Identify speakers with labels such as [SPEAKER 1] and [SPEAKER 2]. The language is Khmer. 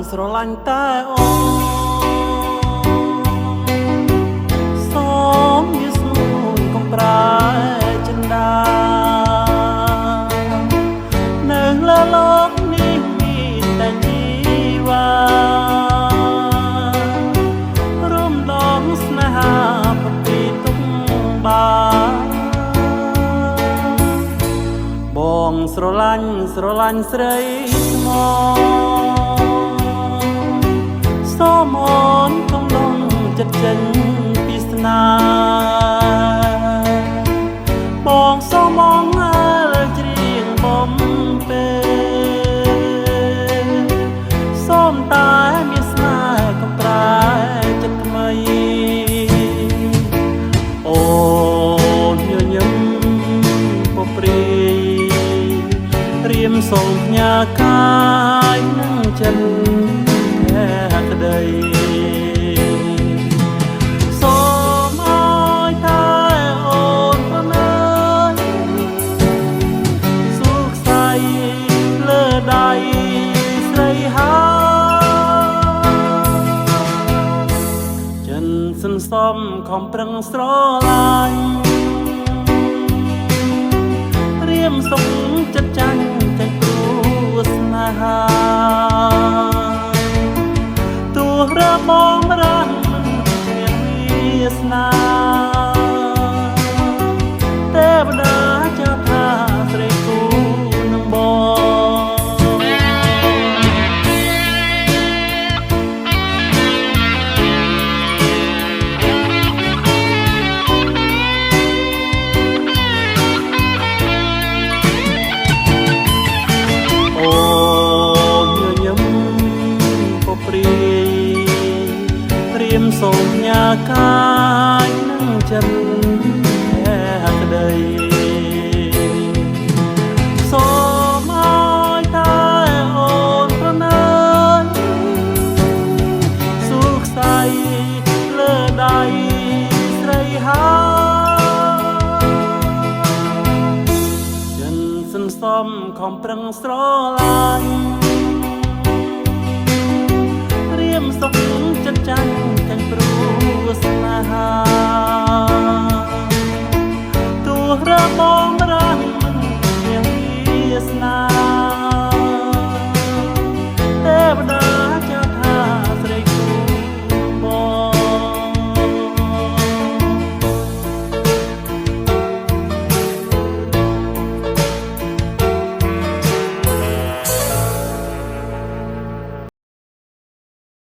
[SPEAKER 1] ស្រឡាញ់តែអូសូមវាស្នួនកុំប្រែចិនដានៅលើលោកនេះមានតែជីវ៉ារំដងស្នេហាប្រទីទុកបាបងស្រឡាញ់ស្រីស្មោសូមអូនកុំលងចិត្តចេញពីស្នាបងសូមអងើច្រៀងបំពេសូមតែមានស្នេហ៍កំប្រែចិត្តថ្មីអូនញញឹមពព្រាយរៀមសូមផ្ញើកាយនឹងចិត្តแค่ក្តីសូមឲ្យតែអូនប្រណើសុខសាយលើដៃស្រីហើយចិនសន្សំខំប្រឹងស្រឡាញ់រៀមសុខចិត្តចាញ់ចេញព្រោះស្នេហាទោះរបងរាំមិនឈ្នះវាសនាទេវតាចាប់ថាស្រីគូនឹងបងសូមញ៉ាកាយនឹងចិត្តแค่ក្តីសូមឲ្យតែអូនប្រណើសុខសាយលើដៃស្រីហើយចិនសន្សំខំប្រឹងស្រឡាញ់